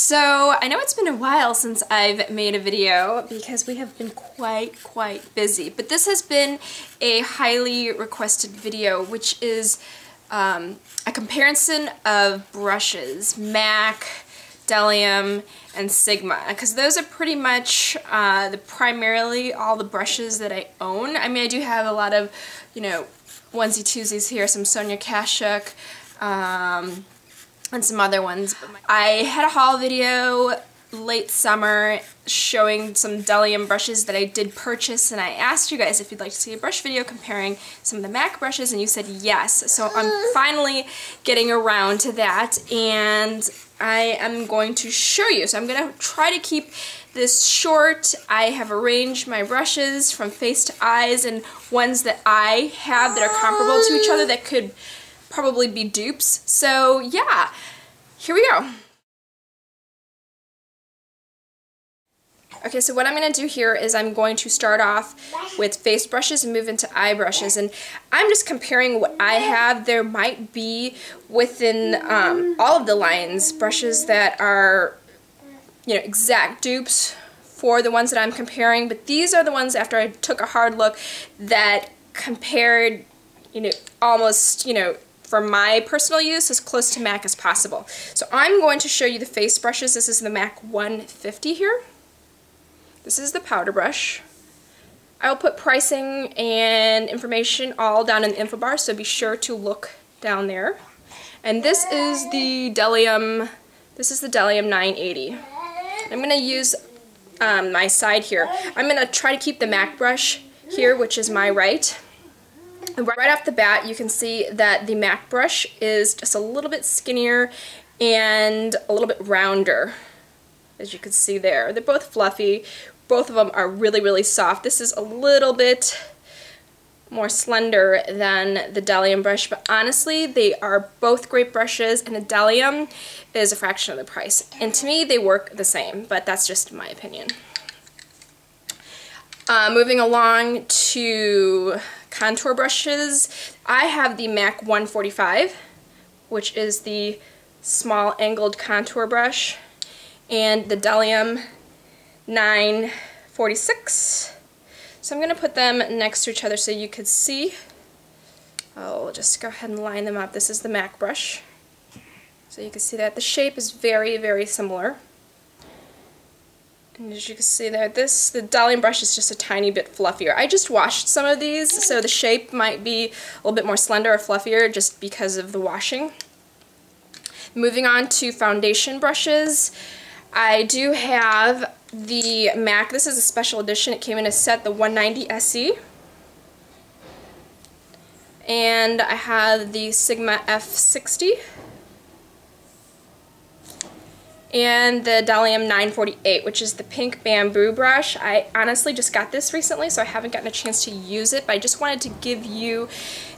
So I know it's been a while since I've made a video because we have been quite busy, but this has been a highly requested video, which is a comparison of brushes, MAC, Bdellium, and Sigma, because those are pretty much primarily all the brushes that I own. I mean, I do have a lot of, you know, onesie twosies here, some Sonia Kashuk, and some other ones. I had a haul video late summer showing some Bdellium brushes that I did purchase, and I asked you guys if you'd like to see a brush video comparing some of the MAC brushes, and you said yes. So I'm finally getting around to that, and I am going to show you. So I'm going to try to keep this short. I have arranged my brushes from face to eyes and ones that I have that are comparable to each other that could probably be dupes. So yeah, here we go. Okay, so what I'm going to do here is I'm going to start off with face brushes and move into eye brushes, and I'm just comparing what I have. There might be within all of the lines brushes that are, you know, exact dupes for the ones that I'm comparing, but these are the ones after I took a hard look that compared, you know, almost, you know, for my personal use as close to MAC as possible. So I'm going to show you the face brushes. This is the MAC 150 here. This is the powder brush. I'll put pricing and information all down in the info bar, so be sure to look down there. And this is the Bdellium. This is the Bdellium 980. I'm going to use my side here. I'm going to try to keep the MAC brush here, which is my right. Right off the bat, you can see that the MAC brush is just a little bit skinnier and a little bit rounder, as you can see there. They're both fluffy. Both of them are really soft. This is a little bit more slender than the Bdellium brush, but honestly, they are both great brushes, and the Bdellium is a fraction of the price. And to me, they work the same, but that's just my opinion. Moving along to contour brushes, I have the MAC 145, which is the small angled contour brush, and the Bdellium 946. So I'm going to put them next to each other so you could see. I'll just go ahead and line them up. This is the MAC brush. So you can see that the shape is very similar. And as you can see there, the Bdellium brush is just a tiny bit fluffier. I just washed some of these, so the shape might be a little bit more slender or fluffier just because of the washing. Moving on to foundation brushes, I do have the MAC. This is a special edition. It came in a set, the 190 SE. And I have the Sigma F60. And the Bdellium 948, which is the pink bamboo brush. I honestly just got this recently, so I haven't gotten a chance to use it, but I just wanted to give you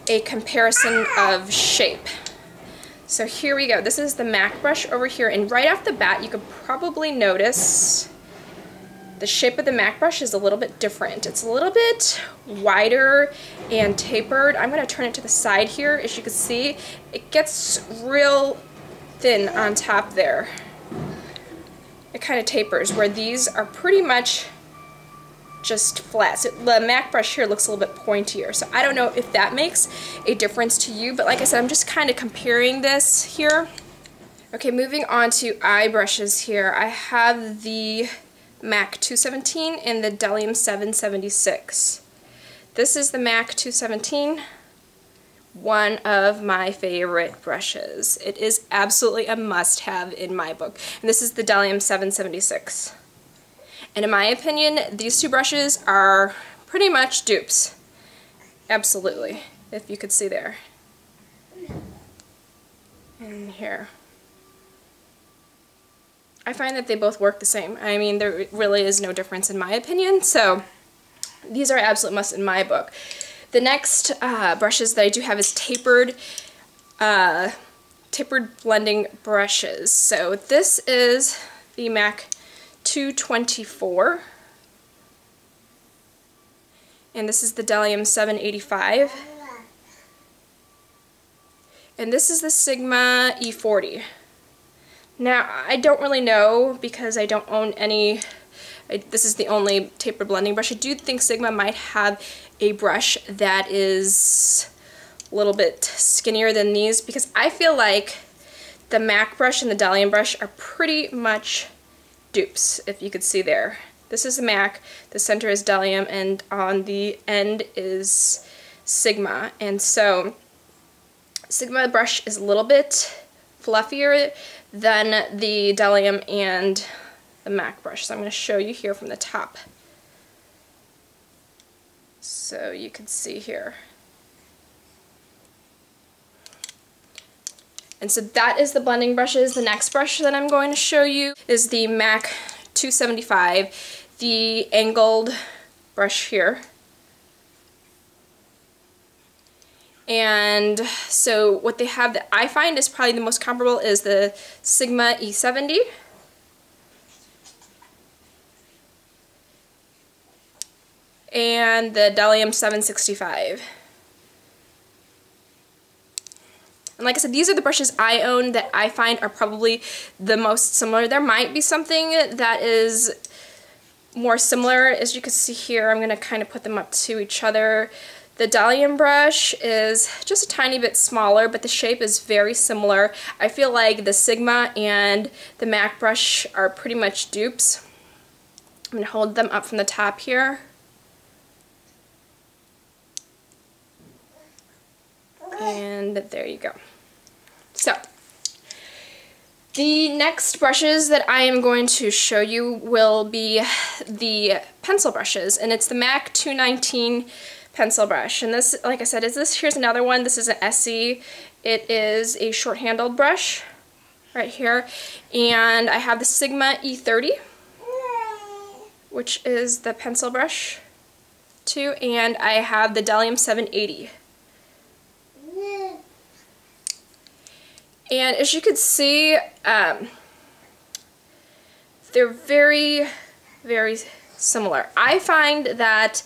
a comparison of shape. So here we go. This is the MAC brush over here, and right off the bat you could probably notice the shape of the MAC brush is a little bit different. It's a little bit wider and tapered. I'm going to turn it to the side here. As you can see, it gets real thin on top there. It kind of tapers, where these are pretty much just flat. So the MAC brush here looks a little bit pointier, so I don't know if that makes a difference to you, but like I said, I'm just kind of comparing this here. Okay, moving on to eye brushes here. I have the MAC 217 and the Bdellium 776. This is the MAC 217. One of my favorite brushes. It is absolutely a must-have in my book. And this is the Bdellium 776. And in my opinion, these two brushes are pretty much dupes. Absolutely, if you could see there. And here. I find that they both work the same. I mean, there really is no difference in my opinion, so these are absolute must in my book. The next brushes that I do have is tapered blending brushes. So this is the MAC 224, and this is the Bdellium 785, and this is the Sigma E40. Now, I don't really know because I don't own any. This is the only tapered blending brush. I do think Sigma might have a brush that is a little bit skinnier than these, because I feel like the MAC brush and the Bdellium brush are pretty much dupes, if you could see there. This is the MAC, the center is Bdellium, and on the end is Sigma. And so Sigma brush is a little bit fluffier than the Bdellium and the MAC brush. So I'm going to show you here from the top. So you can see here. And so that is the blending brushes. The next brush that I'm going to show you is the MAC 275, the angled brush here. And so what they have that I find is probably the most comparable is the Sigma E70. And the Bdellium 765. And like I said, these are the brushes I own that I find are probably the most similar. There might be something that is more similar. As you can see here, I'm going to kind of put them up to each other. The Bdellium brush is just a tiny bit smaller, but the shape is very similar. I feel like the Sigma and the MAC brush are pretty much dupes. I'm going to hold them up from the top here. And there you go. So, the next brushes that I am going to show you will be the pencil brushes, and it's the MAC 219 pencil brush. And this, like I said, here's another one. This is an SE. It is a short-handled brush right here. And I have the Sigma E30, which is the pencil brush too, and I have the Bdellium 780. And as you can see, they're very, very similar. I find that,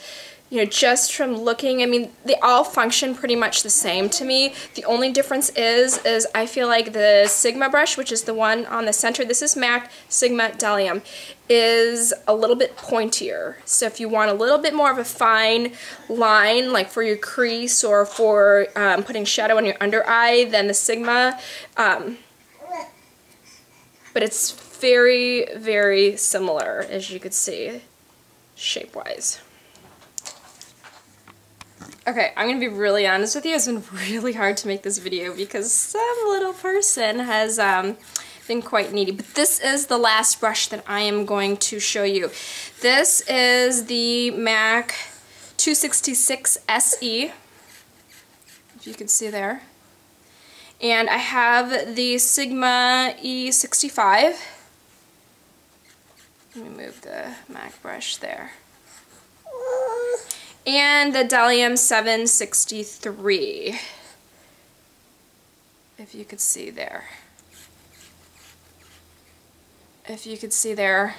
you know, just from looking, I mean, they all function pretty much the same to me. The only difference is I feel like the Sigma brush, which is the one on the center, this is MAC Sigma Bdellium, is a little bit pointier. So if you want a little bit more of a fine line, like for your crease or for putting shadow on your under eye, then the Sigma, but it's very, very similar, as you could see, shape-wise. Okay, I'm going to be really honest with you. It's been really hard to make this video because some little person has been quite needy. But this is the last brush that I am going to show you. This is the MAC 266 SE, if you can see there. And I have the Sigma E65. Let me move the MAC brush there. And the Bdellium 763, if you could see there. If you could see there.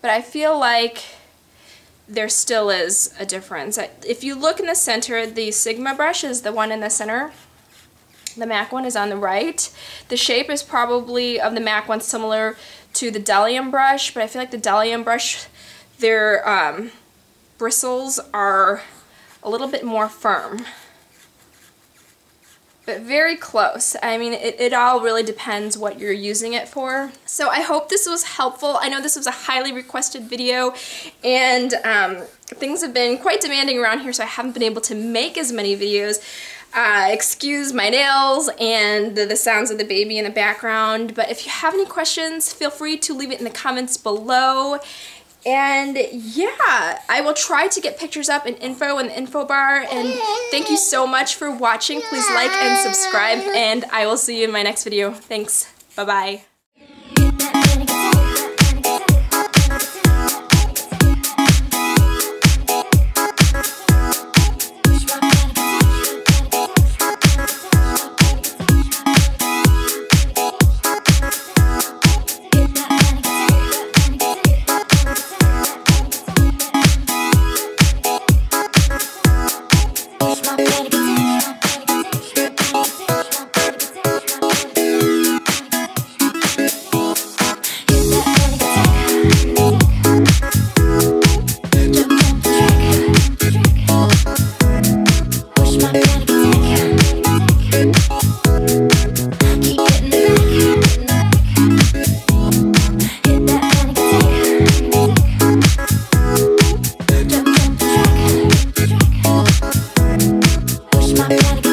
But I feel like there still is a difference. If you look in the center, the Sigma brush is the one in the center. The MAC one is on the right. The shape is probably of the MAC one similar to the Bdellium brush, but I feel like the Bdellium brush, their bristles are a little bit more firm, but very close. I mean, it all really depends what you're using it for. So I hope this was helpful. I know this was a highly requested video, and things have been quite demanding around here, so I haven't been able to make as many videos. Excuse my nails and the sounds of the baby in the background, but if you have any questions, feel free to leave it in the comments below. And yeah, I will try to get pictures up and info in the info bar. And thank you so much for watching. Please like and subscribe, and I will see you in my next video. Thanks. Bye-bye. wanna